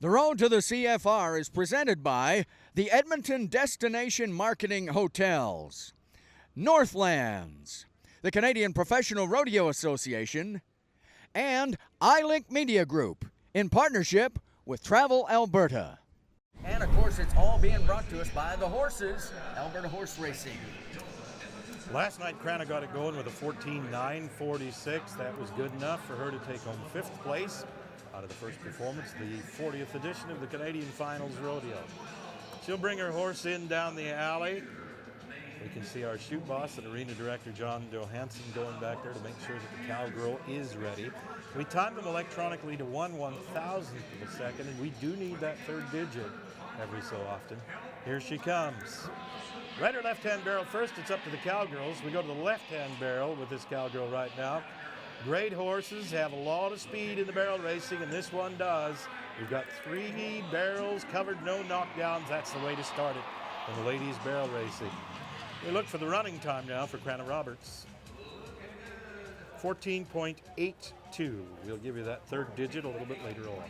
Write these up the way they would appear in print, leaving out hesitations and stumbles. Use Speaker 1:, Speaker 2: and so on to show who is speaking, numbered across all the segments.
Speaker 1: The Road to the CFR is presented by the Edmonton Destination Marketing Hotels, Northlands, the Canadian Professional Rodeo Association, and iLink Media Group in partnership with Travel Alberta. And of course, it's all being brought to us by the horses, Alberta Horse Racing.
Speaker 2: Last night, Crana got it going with a 14.946. That was good enough for her to take home 5th place out of the first performance, the 40th edition of the Canadian Finals Rodeo. She'll bring her horse in down the alley. We can see our shoot boss and arena director John Johansson going back there to make sure that the cowgirl is ready. We timed them electronically to 1/1000th of a second, and we do need that third digit every so often. Here she comes. Right or left-hand barrel first, it's up to the cowgirls. We go to the left-hand barrel with this cowgirl right now. Great horses, have a lot of speed in the barrel racing, and this one does. We've got 3 barrels covered, no knockdowns. That's the way to start it in the ladies' barrel racing. We look for the running time now for Crana Roberts. 14.82. We'll give you that third digit a little bit later on.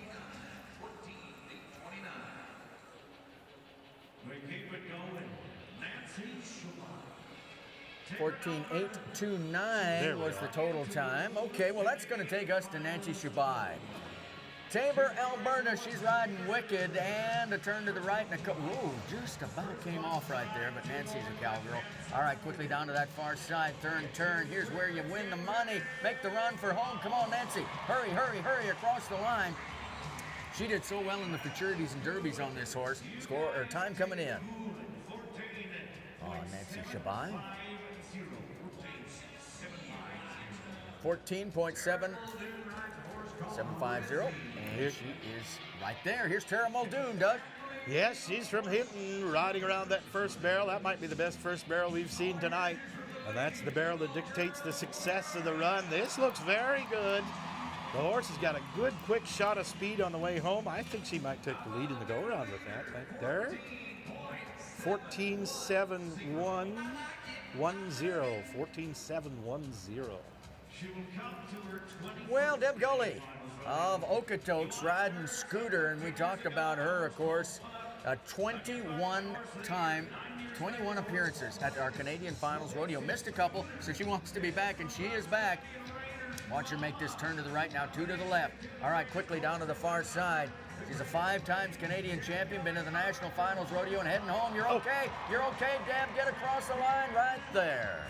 Speaker 1: 14.829 was the total time. Okay, well that's going to take us to Nancy Shabai. Tabor, Alberta, she's riding wicked, and a turn to the right, and whoa, just about came off right there, but Nancy's a cowgirl. All right, quickly down to that far side, turn, here's where you win the money, make the run for home. Come on, Nancy, hurry, across the line. She did so well in the futurities and derbies on this horse. Time coming in. Oh, Nancy Shabai. 14.750, and she is right there. Here's Tara Muldoon, Doug.
Speaker 2: Yes, she's from Hinton, riding around that first barrel. That might be the best first barrel we've seen tonight, and that's the barrel that dictates the success of the run. This looks very good. The horse has got a good, quick shot of speed on the way home. I think she might take the lead in the go-around with that right there. 14.710. 14.710.
Speaker 1: Well, Deb Gully of Okotoks riding Scooter, and we talked about her, of course, 21 appearances at our Canadian Finals Rodeo. Missed a couple, so she wants to be back, and she is back. Watch her make this turn to the right now, 2 to the left. All right, quickly down to the far side. She's a 5-time Canadian champion, been to the National Finals Rodeo, and heading home. You're okay, Deb. Get across the line right there.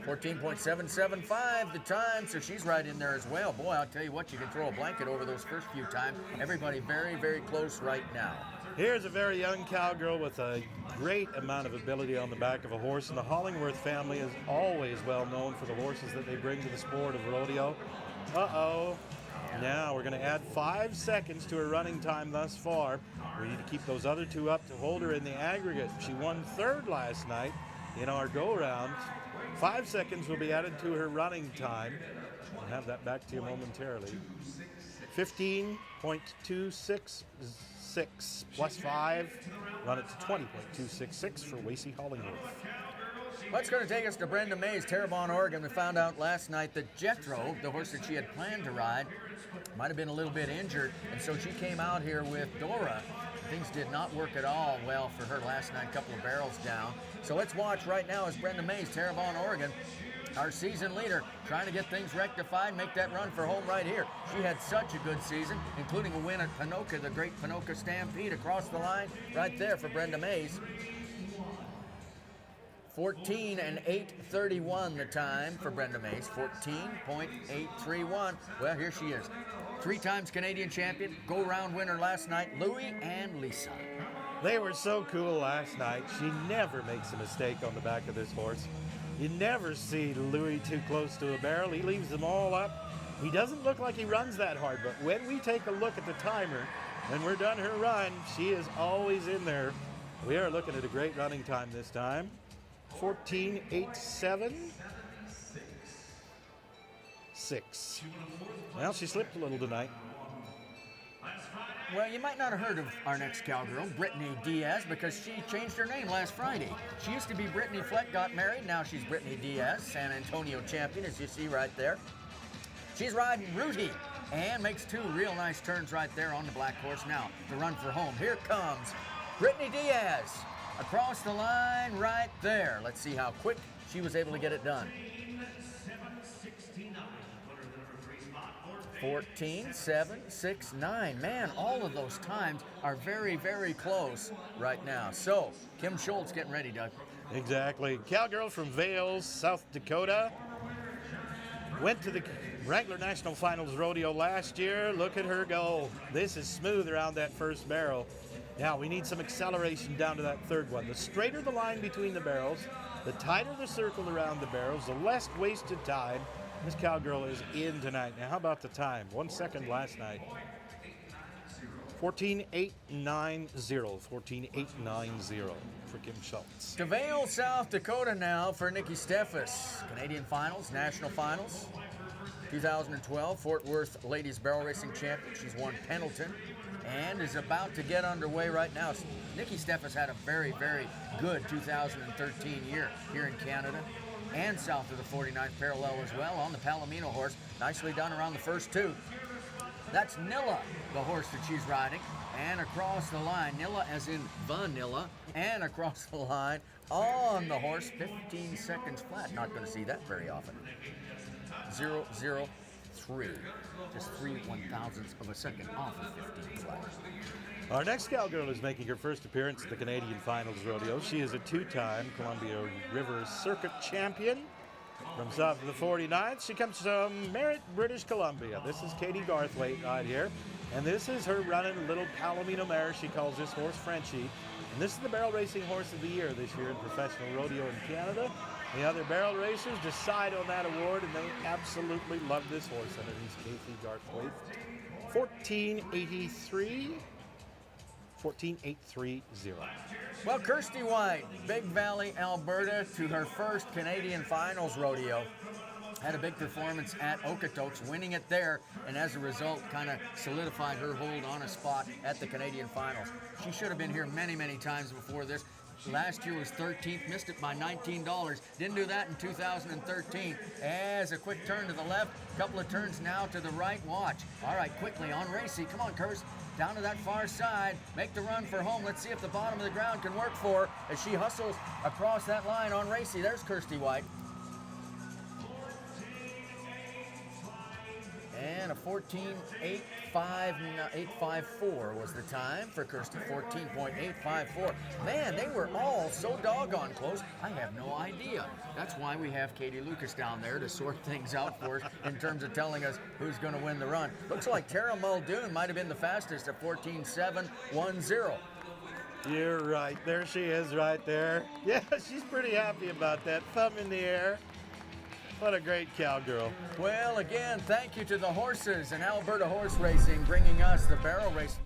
Speaker 1: 14.775 the time, so she's right in there as well. Boy, I'll tell you what, you can throw a blanket over those first few times. Everybody very, very close right now.
Speaker 2: Here's a very young cowgirl with a great amount of ability on the back of a horse, and the Hollingworth family is always well known for the horses that they bring to the sport of rodeo. Now we're going to add 5 seconds to her running time thus far. We need to keep those other 2 up to hold her in the aggregate. She won 3rd last night in our go-round. 5 seconds will be added to her running time. I'll have that back to you momentarily. 15.266 plus 5. Run it to 20.266 for Wasey Hollingworth.
Speaker 1: That's going to take us to Brenda Mays, Terrebonne, Oregon. We found out last night that Jethro, the horse that she had planned to ride, might have been a little bit injured, and so she came out here with Dora. Things did not work at all well for her last night, couple of barrels down. So let's watch right now as Brenda Mays, Terrebonne, Oregon, our season leader, trying to get things rectified, make that run for home right here. She had such a good season, including a win at Ponoka, the great Ponoka Stampede across the line right there for Brenda Mays. 14.831 the time for Brenda Mays, 14.831. Well, here she is. 3 times Canadian champion, go-round winner last night, Louie and Lisa.
Speaker 2: They were so cool last night. She never makes a mistake on the back of this horse. You never see Louie too close to a barrel. He leaves them all up. He doesn't look like he runs that hard, but when we take a look at the timer, when we're done her run, she is always in there. We are looking at a great running time this time. 14.876. Well, she slipped a little tonight.
Speaker 1: Well, you might not have heard of our next cowgirl, Brittany Diaz, because she changed her name last Friday. She used to be Brittany Fleck, got married. Now she's Brittany Diaz, San Antonio champion, as you see right there. She's riding Rudy and makes 2 real nice turns right there on the black horse. Now to run for home. Here comes Brittany Diaz across the line right there. Let's see how quick she was able to get it done. 14, 7, 6, 9. Man, all of those times are very, very close right now. So, Kim Schultz getting ready, Doug.
Speaker 2: Exactly. Cowgirl from Vales, South Dakota. Went to the Wrangler National Finals Rodeo last year. Look at her go. This is smooth around that first barrel. Now, we need some acceleration down to that third one. The straighter the line between the barrels, the tighter the circle around the barrels, the less wasted time. This cowgirl is in tonight. Now, how about the time? 1 second last night. 14.890. 14.890 for Kim Schultz.
Speaker 1: To Vale, South Dakota now for Nikki Steffes. Canadian Finals, National Finals. 2012 Fort Worth Ladies Barrel Racing Champion. She's won Pendleton and is about to get underway right now. Nikki Steffes had a very, very good 2013 year here in Canada and south of the 49th parallel as well on the Palomino horse. Nicely done around the first 2. That's Nilla, the horse that she's riding. And across the line, Nilla as in vanilla, and across the line on the horse, 15 seconds flat. Not going to see that very often. 0.003. Just 3/1000ths of a second off of 15 flat.
Speaker 2: Our next cowgirl is making her first appearance at the Canadian Finals Rodeo. She is a 2-time Columbia River Circuit champion from south of the 49th. She comes from Merritt, British Columbia. This is Katie Garthwaite right here. And this is her running little Palomino mare. She calls this horse Frenchie. And this is the barrel racing horse of the year this year in professional rodeo in Canada. The other barrel racers decide on that award, and they absolutely love this horse underneath Katie Garthwaite. 14.83. 14.830.
Speaker 1: Well, Kirsty White, Big Valley, Alberta, to her first Canadian Finals rodeo. Had a big performance at Okotoks, winning it there, and as a result, kind of solidified her hold on a spot at the Canadian Finals. She should have been here many, many times before this. Last year was 13th, missed it by $19. Didn't do that in 2013. As a quick turn to the left, couple of turns now to the right. Watch. All right, quickly on Racy. Come on, Kirst. Down to that far side. Make the run for home. Let's see if the bottom of the ground can work for her as she hustles across that line on Racy. There's Kirsty White. And a 14.854 was the time for Kirsty. 14.854. Man, they were all so doggone close. I have no idea. That's why we have Katie Lucas down there to sort things out for us in terms of telling us who's going to win the run. Looks like Tara Muldoon might have been the fastest at 14.710.
Speaker 2: You're right. There she is right there. Yeah, she's pretty happy about that. Thumb in the air. What a great cowgirl.
Speaker 1: Well, again, thank you to the horses and Alberta Horse Racing bringing us the barrel racing.